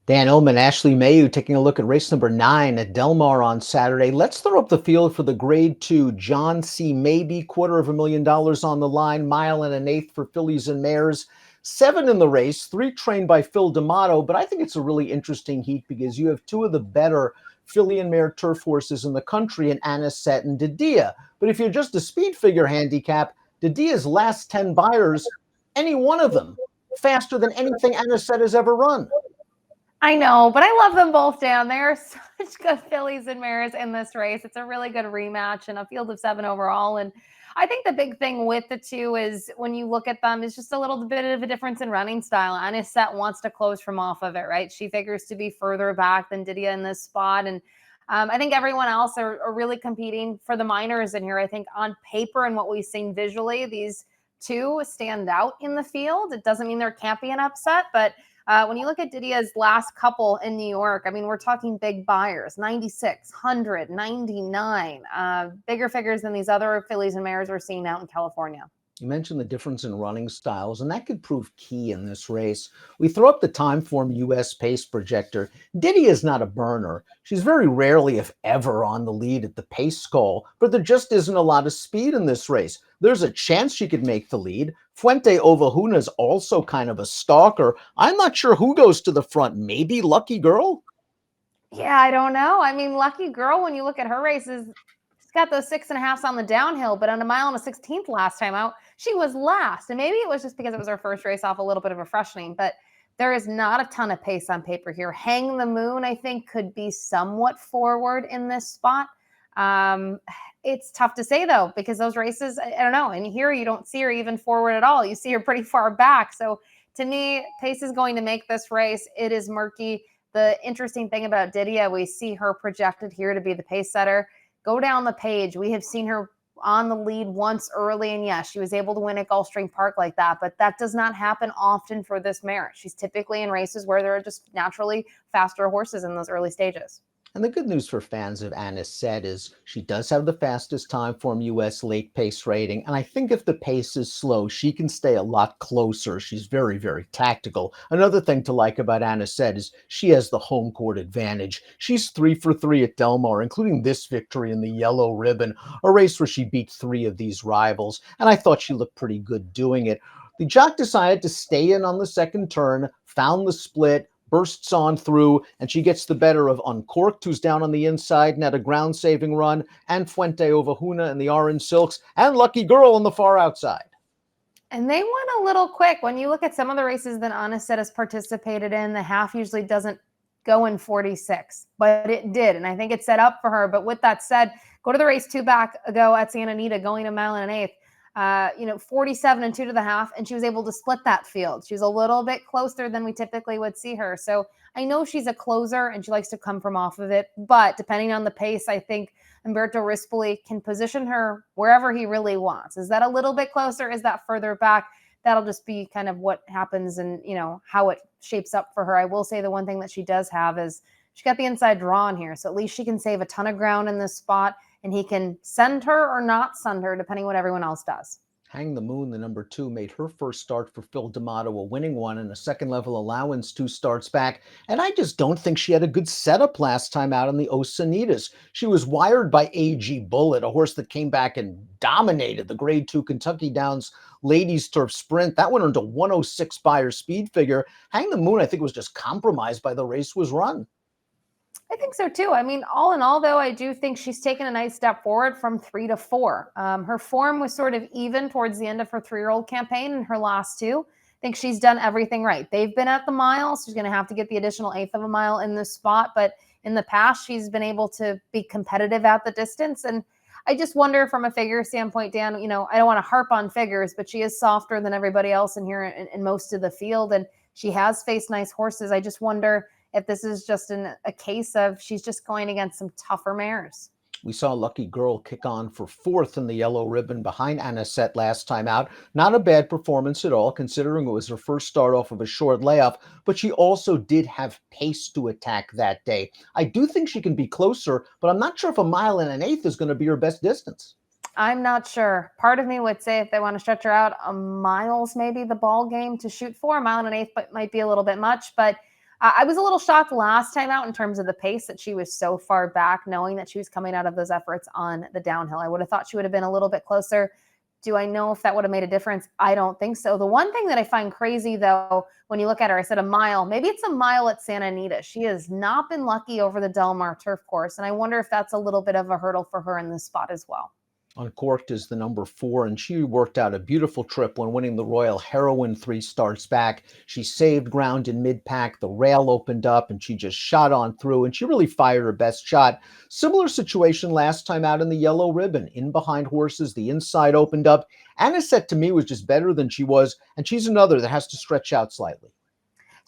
Dan Illman, Ashley Mailloux taking a look at race number 9 at Del Mar on Saturday. Let's throw up the field for the Grade 2 John C Mabee, $250,000 on the line, mile and an eighth for fillies and mares. 7 in the race, 3 trained by Phil D'Amato, but I think it's a really interesting heat because you have 2 of the better filly and mare turf horses in the country in Anisette and Didia. But if you're just a speed figure handicap, Didia's last 10 buyers, any one of them, faster than anything Anisette has ever run. I know, but I love them both, Dan. They're such good fillies and mares in this race. It's a really good rematch and a field of 7 overall. And I think the big thing with the two is when you look at them is just a little bit of a difference in running style. Anisette wants to close from off of it, right? She figures to be further back than Didia in this spot. And I think everyone else are really competing for the minors in here. I think on paper and what we've seen visually, these two stand out in the field. It doesn't mean there can't be an upset, but when you look at Didia's last couple in New York, I mean, we're talking big buyers, 96, 100, 99, bigger figures than these other fillies and mares we're seeing out in California. You mentioned the difference in running styles, and that could prove key in this race. We throw up the Timeform US pace projector. Didia is not a burner. She's very rarely, if ever, on the lead at the pace call, but there just isn't a lot of speed in this race. There's a chance she could make the lead. Fuente Ovejuna is also kind of a stalker. I'm not sure who goes to the front. Maybe Lucky Girl? Yeah, I don't know. I mean, Lucky Girl, when you look at her races, she's got those 6.5s on the downhill, but on a mile and a 16th last time out, she was last. And maybe it was just because it was her first race off a little bit of a freshening, but there is not a ton of pace on paper here. Hang the Moon, I think, could be somewhat forward in this spot. It's tough to say, though, because those races, I don't know. And here you don't see her even forward at all. You see her pretty far back. So to me, pace is going to make this race. It is murky. The interesting thing about Didia, we see her projected here to be the pace setter. Go down the page. We have seen her on the lead once early, and yes, she was able to win at Gulfstream Park like that, but that does not happen often for this mare. She's typically in races where there are just naturally faster horses in those early stages. And the good news for fans of Anisette is she does have the fastest Timeform US late pace rating. And I think if the pace is slow, she can stay a lot closer. She's very, very tactical. Another thing to like about Anisette is she has the home court advantage. She's 3 for 3 at Del Mar, including this victory in the yellow ribbon, a race where she beat 3 of these rivals. And I thought she looked pretty good doing it. The jock decided to stay in on the second turn, found the split, bursts on through, and she gets the better of Uncorked, who's down on the inside and had a ground-saving run, and Fuente Ovejuna in the orange silks, and Lucky Girl on the far outside. And they went a little quick. When you look at some of the races that Anisette has participated in, the half usually doesn't go in 46, but it did, and I think it set up for her. But with that said, go to the race 2 back ago at Santa Anita, going a mile and an eighth. 47 and 2 to the half, and she was able to split that field. She's a little bit closer than we typically would see her. So I know she's a closer and she likes to come from off of it, but depending on the pace, I think Umberto Rispoli can position her wherever he really wants. Is that a little bit closer? Is that further back? That'll just be kind of what happens and, how it shapes up for her. I will say the one thing that she does have is she got the inside draw in here. So at least she can save a ton of ground in this spot, and he can send her or not send her, depending on what everyone else does. Hang the Moon, the number 2, made her first start for Phil D'Amato a winning one and a second-level allowance 2 starts back. And I just don't think she had a good setup last time out in the Osanitas. She was wired by A.G. Bullet, a horse that came back and dominated the Grade 2 Kentucky Downs Ladies Turf Sprint. That went into 106 Beyer speed figure. Hang the Moon, I think, was just compromised by the race was run. I think so too. I mean, all in all, though, I do think she's taken a nice step forward from 3 to 4. Her form was sort of even towards the end of her 3-year-old campaign in her last 2. I think she's done everything right. They've been at the mile. She's going to have to get the additional 1/8 of a mile in this spot. But in the past, she's been able to be competitive at the distance. And I just wonder from a figure standpoint, Dan, I don't want to harp on figures, but she is softer than everybody else in here in most of the field. And she has faced nice horses. I just wonder if this is just a case of she's just going against some tougher mares. We saw Lucky Girl kick on for 4th in the yellow ribbon behind Anisette last time out. Not a bad performance at all, considering it was her first start off of a short layoff, but she also did have pace to attack that day. I do think she can be closer, but I'm not sure if a mile and an eighth is going to be her best distance. I'm not sure. Part of me would say if they want to stretch her out, a mile's maybe the ball game to shoot for. A mile and an eighth might be a little bit much, but I was a little shocked last time out in terms of the pace that she was so far back, knowing that she was coming out of those efforts on the downhill. I would have thought she would have been a little bit closer. Do I know if that would have made a difference? I don't think so. The one thing that I find crazy, though, when you look at her, I said a mile. Maybe it's a mile at Santa Anita. She has not been lucky over the Del Mar turf course, and I wonder if that's a little bit of a hurdle for her in this spot as well. Uncorked is the number 4, and she worked out a beautiful trip when winning the Royal Heroine 3 starts back. She saved ground in mid-pack, the rail opened up, and she just shot on through, and she really fired her best shot. Similar situation last time out in the Yellow Ribbon. In behind horses, the inside opened up. Anisette, to me, was just better than she was, and she's another that has to stretch out slightly.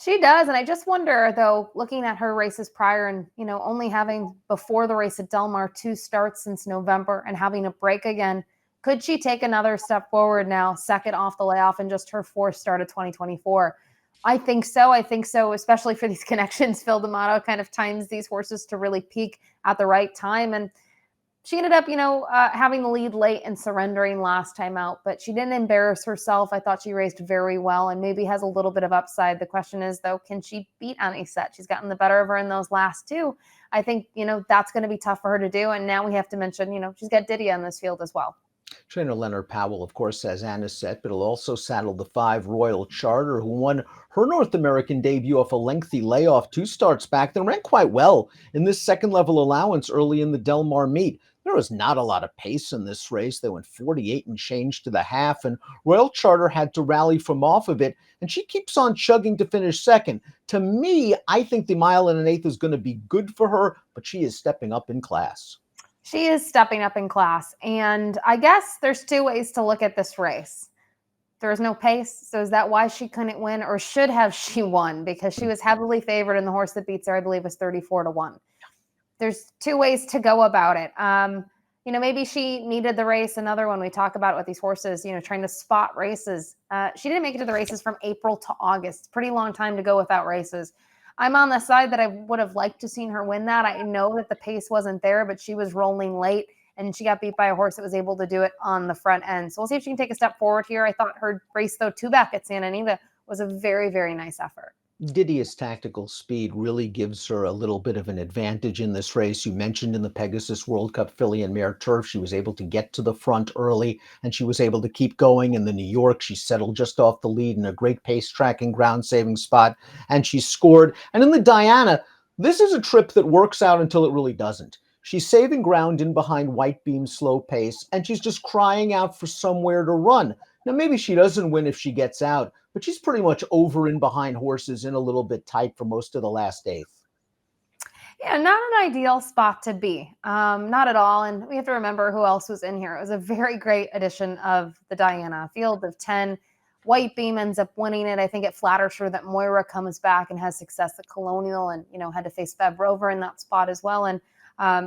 She does, and I just wonder, though, looking at her races prior and, only having before the race at Del Mar 2 starts since November and having a break again, could she take another step forward now, second off the layoff in just her 4th start of 2024? I think so, especially for these connections. Phil D'Amato kind of times these horses to really peak at the right time, and she ended up, having the lead late and surrendering last time out, but she didn't embarrass herself. I thought she raced very well and maybe has a little bit of upside. The question is, though, can she beat Anisette? She's gotten the better of her in those last 2. I think, that's going to be tough for her to do. And now we have to mention, she's got Didia in this field as well. Trainer Leonard Powell, of course, has Anisette, but he'll also saddle the 5 Royal Charter, who won her North American debut off a lengthy layoff 2 starts back, then ran quite well in this second level allowance early in the Del Mar meet. There was not a lot of pace in this race. They went 48 and change to the half, and Royal Charter had to rally from off of it, and she keeps on chugging to finish second. To me, I think the 1 1/8 is going to be good for her, but she is stepping up in class. She is stepping up in class, and I guess there's 2 ways to look at this race. There is no pace, so is that why she couldn't win, or should have she won? Because she was heavily favored, and the horse that beats her, I believe, was 34-1. There's 2 ways to go about it. Maybe she needed the race. Another one we talk about with these horses, trying to spot races. She didn't make it to the races from April to August. Pretty long time to go without races. I'm on the side that I would have liked to seen her win that. I know that the pace wasn't there, but she was rolling late, and she got beat by a horse that was able to do it on the front end. So we'll see if she can take a step forward here. I thought her race, though, 2 back at Santa Anita was a very, very nice effort. Didia's tactical speed really gives her a little bit of an advantage in this race. You mentioned in the Pegasus World Cup filly and mare turf, she was able to get to the front early, and she was able to keep going. In the New York, she settled just off the lead in a great pace tracking ground saving spot, and she scored. And in the Diana, this is a trip that works out until it really doesn't. She's saving ground in behind White Beam's slow pace, and she's just crying out for somewhere to run. Now, maybe she doesn't win if she gets out, but she's pretty much over and behind horses in a little bit tight for most of the last 8th. Yeah, not an ideal spot to be. Not at all. And we have to remember who else was in here. It was a very great edition of the Diana. Field of 10. White Beam ends up winning it. I think it flatters her that Moira comes back and has success at Colonial and, had to face Feb Rover in that spot as well. And,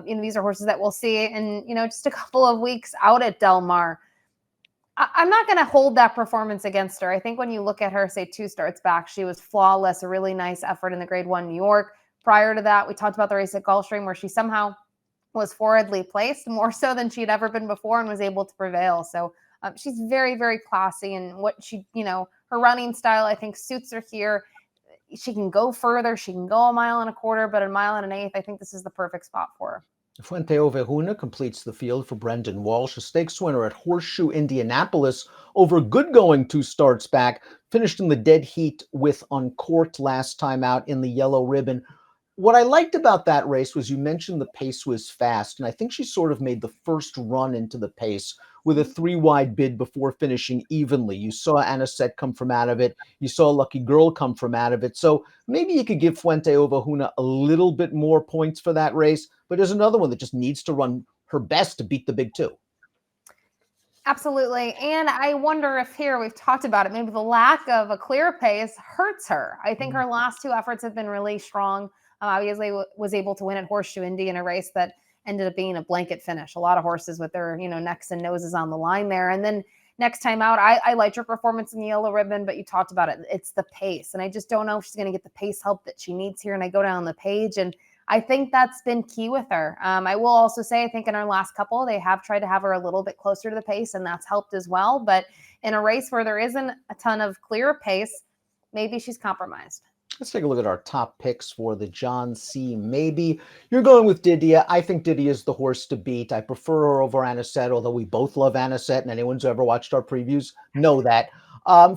these are horses that we'll see in, just a couple of weeks out at Del Mar. I'm not going to hold that performance against her. I think when you look at her, say 2 starts back, she was flawless, a really nice effort in the Grade 1 New York. Prior to that, we talked about the race at Gulfstream where she somehow was forwardly placed more so than she'd ever been before and was able to prevail. So she's very, very classy, and what she, her running style, I think, suits her here. She can go further. She can go 1.25 miles, but 1.125 miles, I think this is the perfect spot for her. Fuente Ovejuna completes the field for Brendan Walsh, a stakes winner at Horseshoe Indianapolis over good going 2 starts back, finished in the dead heat with Uncorked last time out in the Yellow Ribbon. What I liked about that race was you mentioned the pace was fast, and I think she sort of made the first run into the pace with a 3-wide bid before finishing evenly. You saw Anisette come from out of it. You saw Lucky Girl come from out of it. So maybe you could give Fuente Ovejuna a little bit more points for that race, but there's another one that just needs to run her best to beat the big 2. Absolutely. And I wonder if here, we've talked about it, maybe the lack of a clear pace hurts her. I think her last 2 efforts have been really strong. Obviously was able to win at Horseshoe Indy in a race that ended up being a blanket finish. A lot of horses with their, necks and noses on the line there. And then next time out, I liked her performance in the Yellow Ribbon, but you talked about it. It's the pace. And I just don't know if she's going to get the pace help that she needs here. And I go down the page, and I think that's been key with her. I will also say, I think in our last couple, they have tried to have her a little bit closer to the pace, and that's helped as well. But in a race where there isn't a ton of clear pace, maybe she's compromised. Let's take a look at our top picks for the John C Mabee. You're going with Didia. I think Didia is the horse to beat. I prefer her over Anisette, although we both love Anisette, and anyone who's ever watched our previews know that.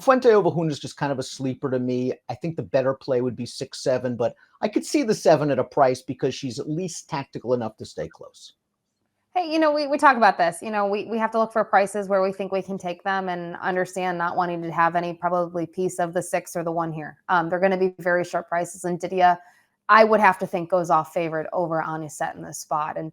Fuente Ovahuna is just kind of a sleeper to me. I think the better play would be 6-7, but I could see the 7 at a price because she's at least tactical enough to stay close. Hey, we talk about this. We have to look for prices where we think we can take them and understand not wanting to have any probably piece of the 6 or the 1 here. They're going to be very short prices. And Didia, I would have to think goes off favored over Anisette in this spot. And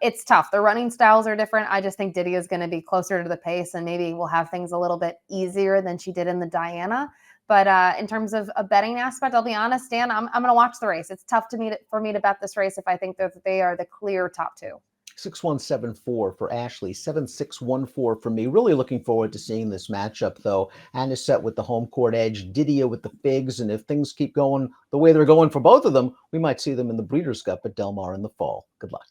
it's tough. The running styles are different. I just think Didia is going to be closer to the pace and maybe we'll have things a little bit easier than she did in the Diana. But in terms of a betting aspect, I'll be honest, Dan, I'm going to watch the race. It's tough for me to bet this race if I think that they are the clear top 2. 6174 for Ashley, 7614 for me. Really looking forward to seeing this matchup, though. Anisette with the home court edge, Didia with the Figs, and if things keep going the way they're going for both of them, we might see them in the Breeders' Cup at Del Mar in the fall. Good luck.